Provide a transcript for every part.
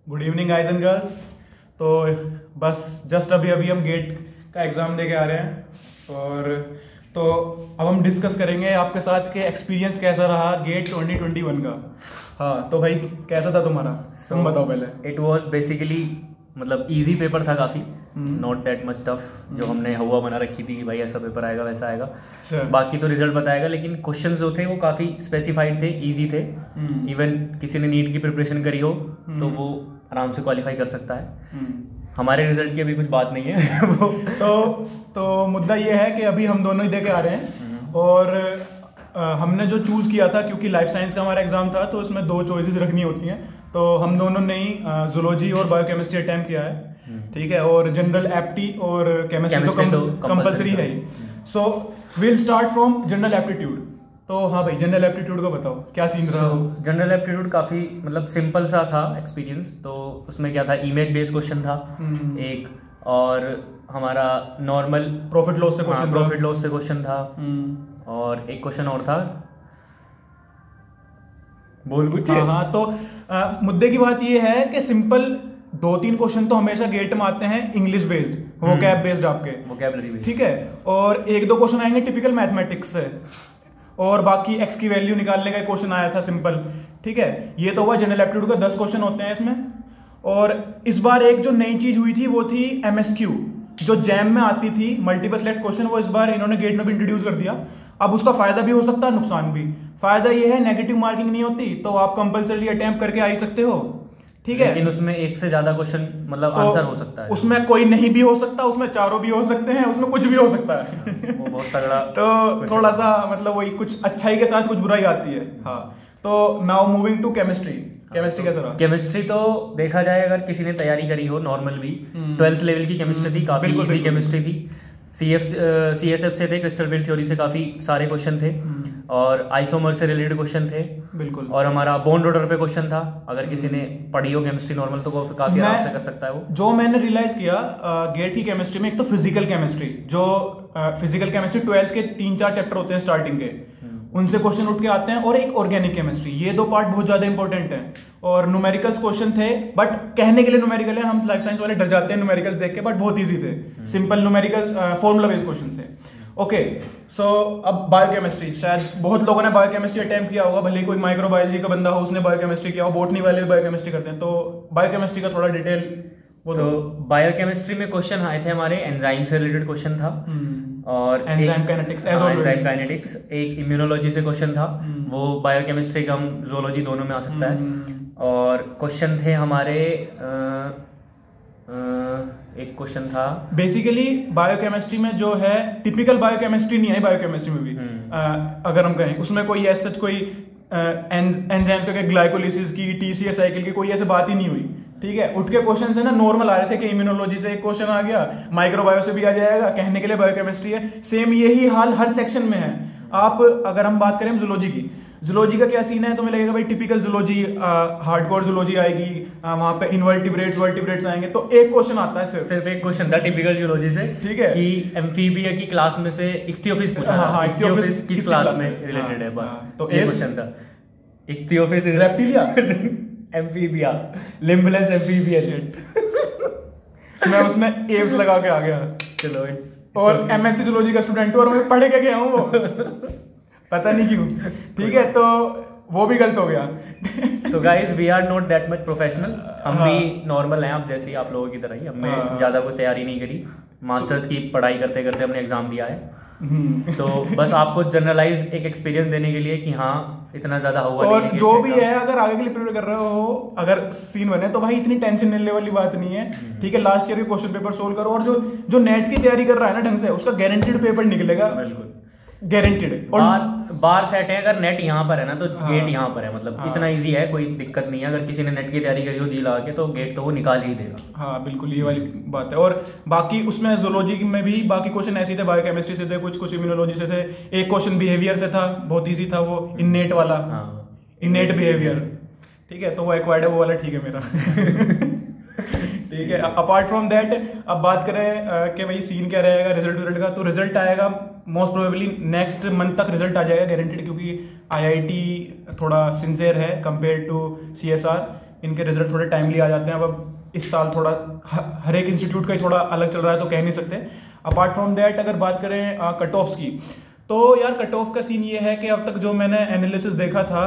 Good evening guys and girls. तो बस just अभी अभी हम गेट का एग्ज़ाम दे के आ रहे हैं और तो अब हम डिस्कस करेंगे आपके साथ कि एक्सपीरियंस कैसा रहा गेट 2021 का। हाँ तो भाई कैसा था तुम्हारा? तुम बताओ पहले। इट वॉज बेसिकली मतलब इजी पेपर था काफ़ी, नॉट दैट मच टफ जो हमने हवा बना रखी थी कि भाई ऐसा पेपर आएगा वैसा आएगा। बाकी तो रिजल्ट बताएगा, लेकिन क्वेश्चंस जो थे वो काफ़ी स्पेसिफाइड थे, इजी थे। इवन किसी ने नीट की प्रिपरेशन करी हो तो वो आराम से क्वालिफाई कर सकता है। हमारे रिजल्ट की अभी कुछ बात नहीं है वो तो मुद्दा ये है कि अभी हम दोनों ही दे के आ रहे हैं और हमने जो चूज़ किया था, क्योंकि लाइफ साइंस का हमारा एग्जाम था तो उसमें दो चॉइसेस रखनी होती हैं, तो हम दोनों ने ही जूलॉजी और बायोकेमिस्ट्री अटेम्प्ट किया है। ठीक है, और जनरल एप्टी और केमिस्ट्री तो कंपलसरी है ही। So will start from general aptitude. तो हाँ भाई, जनरल एप्टीट्यूड का बताओ क्या सीन रहा? जनरल एप्टीट्यूड काफ़ी मतलब सिंपल सा था एक्सपीरियंस। तो उसमें क्या था, इमेज बेस्ड क्वेश्चन था एक, और हमारा नॉर्मल प्रॉफिट लॉस से क्वेश्चन था और एक क्वेश्चन और था, बोल कुछ। हाँ तो मुद्दे की बात ये है कि सिंपल 2-3 क्वेश्चन तो हमेशा गेट में आते हैं इंग्लिश बेस्ड, वोकैब बेस्ड, आपके वोकैबुलरी बेस्ड। ठीक है, और 1-2 क्वेश्चन आएंगे टिपिकल मैथमेटिक्स से, और बाकी एक्स की वैल्यू निकालने का क्वेश्चन आया था सिंपल। ठीक है, ये तो हुआ जनरल एप्टीट्यूड का, 10 क्वेश्चन होते हैं इसमें। और इस बार एक जो नई चीज हुई थी वो थी एमएसक्यू, जो जैम में आती थी मल्टीपल सेलेक्ट क्वेश्चन, वो इस बार इन्होंने गेट में भी इंट्रोड्यूस कर दिया। अब उसका फायदा भी हो सकता है, नुकसान भी। फायदा ये है नेगेटिव मार्किंग नहीं होती, तो आप कंपलसरी अटेम्प्ट करके आ ही सकते हो। ठीक है, लेकिन उसमें एक से ज्यादा क्वेश्चन मतलब तो आंसर हो सकता है, उसमें कोई नहीं भी हो सकता, उसमें चारों भी हो सकते हैं, उसमें कुछ भी हो सकता है वो बहुत तगड़ा तो थोड़ा सा मतलब वही कुछ अच्छाई के साथ कुछ बुराई आती है। हाँ तो now moving to chemistry. Chemistry कैसा रहा? केमिस्ट्री तो देखा जाए, अगर किसी ने तैयारी करी हो नॉर्मल भी, 12th लेवल की केमिस्ट्री थी, काफी इजी केमिस्ट्री थी। CSF से थे, क्रिस्टल फील्ड थ्योरी से काफी सारे क्वेश्चन थे और आइसोमर से रिलेटेड क्वेश्चन थे। बिल्कुल। और हमारा बॉन्ड ऑर्डर पे क्वेश्चन था, अगर किसी ने पढ़ी हो केमिस्ट्री नॉर्मल तो वो काफी आराम से कर सकता है। वो जो मैंने रियलाइज किया गेट की केमिस्ट्री में, एक तो फिजिकल केमिस्ट्री, जो फिजिकल केमिस्ट्री 12th के 3-4 चैप्टर होते हैं स्टार्टिंग के, उनसे क्वेश्चन उठ के आते हैं, और एक ऑर्गेनिक केमिस्ट्री, ये 2 पार्ट बहुत ज्यादा इंपॉर्टेंट है। और न्यूमेरिकल्स क्वेश्चन थे, बट कहने के लिए न्यूमेरिकल है, हम लाइफ साइंस वाले डर जाते हैं न्यूमेरिकल्स देख के, बट बहुत इजी थे, simple numerical formula based question थे। ओके, सो अब बायोकेमिस्ट्री, शायद बहुत लोगों ने बायोकेमिस्ट्री अटेम्प्ट किया होगा, भले कोई माइक्रोबायोलॉजी का बंदा हो उसने बायोकेमिस्ट्री किया हो, बॉटनी वाले भी बायोकेमिस्ट्री करते हैं, तो बायोकेमिस्ट्री का थोड़ा डिटेल वो। तो बायोकेमिस्ट्री में क्वेश्चन आए थे हमारे, एंजाइम से रिलेटेड क्वेश्चन था, और एंजाइम काइनेटिक्स, एक इम्यूनोलॉजी से क्वेश्चन था, वो बायोकेमिस्ट्री का जूलॉजी दोनों में आ सकता है। और क्वेश्चन थे हमारे एक क्वेश्चन था बेसिकली बायोकेमिस्ट्री में जो है, टिपिकल बायोकेमिस्ट्री नहीं है बायोकेमिस्ट्री में भी। अगर हम कहें उसमें कोई ऐसा कोई एंजाइम्स का ग्लाइकोलिसिस की, TCA साइकिल की कोई ऐसी बात ही नहीं हुई। ठीक है, उठ के क्वेश्चन है ना नॉर्मल आ रहे थे कि इम्यूनोलॉजी से एक क्वेश्चन आ गया, माइक्रोबायो से भी आ जाएगा, कहने के लिए बायोकेमिस्ट्री है। सेम यही हाल हर सेक्शन में है। आप अगर हम बात करें जूलॉजी का क्या सीन है, तुम्हें लगेगा भाई टिपिकल जूलॉजी, हार्डकोर जूलॉजी आएगी, वहां पे इनवर्टिब्रेट्स वर्टिब्रेट्स आएंगे, तो एक क्वेश्चन आता है, सिर्फ एक क्वेश्चन था टिपिकल जूलॉजी से। ठीक है, कि एम्फीबिया की क्लास में से इक्तियोफिस पूछा। हाँ, इक्तियोफिस किस क्लास में रिलेटेड है, बस तो एक क्वेश्चन था। Ichthyophis is Reptilia, Amphibia, limbless Amphibia. मैं उसमें एव्स लगा के आ गया। चलो, और MSc जूलॉजी का स्टूडेंट हूं और मैं पढ़ के गया हूं वो पता नहीं क्यों। ठीक है, तो वो भी गलत हो गया। So guys, we are not that much professional, हम भी नॉर्मल हैं, आप जैसे ही, आप लोगों की तरह ही। हमने ज्यादा कोई तैयारी नहीं करी, मास्टर्स की पढ़ाई करते करते हमने एग्जाम दिया है। तो बस आपको जनरलाइज एक एक्सपीरियंस देने के लिए कि हाँ इतना ज्यादा हुआ और नहीं, जो भी है, अगर आगे के लिए प्रिपेयर कर रहे हो, अगर सीन बने तो भाई इतनी टेंशन लेने वाली बात नहीं है। ठीक है, लास्ट ईयर के क्वेश्चन पेपर सोल्व करो, और जो नेट की तैयारी कर रहा है ना ढंग से, उसका गारंटीड पेपर निकलेगा, बिल्कुल गारंटीड। बार सेट है, अगर नेट यहाँ पर है ना तो गेट यहाँ पर है, मतलब इतना इजी है, कोई दिक्कत नहीं है। अगर किसी ने नेट की तैयारी करी हो जी लगा के, तो गेट तो वो निकाल ही देगा। हाँ बिल्कुल, ये वाली बात है। और बाकी उसमें जूलॉजी में भी बाकी क्वेश्चन ऐसे थे, बायोकेमिस्ट्री से थे, कुछ इम्यूनोलॉजी से थे, एक क्वेश्चन बिहेवियर से था, बहुत इजी था वो, इननेट वाला, इननेट बिहेवियर। ठीक है, तो वो एक्वायर्ड है, वो वाला ठीक है मेरा। ठीक है, अपार्ट फ्रॉम दैट अब बात करें कि भाई सीन क्या रहेगा रिजल्ट का, तो रिजल्ट आएगा मोस्ट प्रोबेबली नेक्स्ट मंथ तक रिजल्ट आ जाएगा गारंटेड, क्योंकि IIT थोड़ा सिंसियर है कंपेयर टू CSR। इनके रिजल्ट थोड़े टाइमली आ जाते हैं। अब इस साल थोड़ा हर एक इंस्टीट्यूट का ही थोड़ा अलग चल रहा है तो कह नहीं सकते। अपार्ट फ्रॉम दैट अगर बात करें कट ऑफ्स की, तो यार कट ऑफ का सीन ये है कि अब तक जो मैंने एनालिसिस देखा था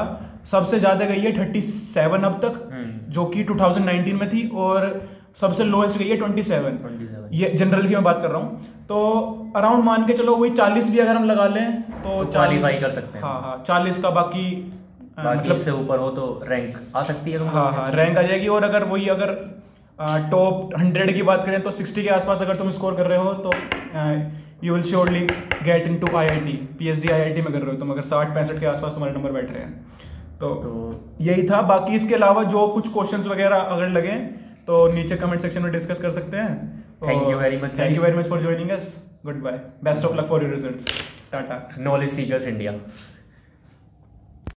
सबसे ज़्यादा गई है 37 अब तक, जो कि 2019 में थी, और सबसे लोएस्ट गई है 27। ये जनरल की मैं बात कर रहा हूँ। तो अराउंड मान के चलो वही 40 भी अगर हम लगा लें तो क्वालीफाई कर सकते हैं। हाँ 40 का बाकी मतलब इससे ऊपर हो तो रैंक आ सकती है। हाँ रैंक आ जाएगी। और अगर वही अगर टॉप 100 की बात करें तो 60 के आसपास अगर तुम स्कोर कर रहे हो तो you will surely get into IIT, PhD IIT में कर रहे हो तुम, अगर 60-65 के आसपास तुम्हारे नंबर बैठ रहे हैं तो यही था। बाकी इसके अलावा जो कुछ क्वेश्चंस वगैरह अगर लगे तो नीचे कमेंट सेक्शन में डिस्कस कर सकते हैं। Thank you very much for joining us. Good bye, best of luck for your results. Tata. Knowledge seekers India.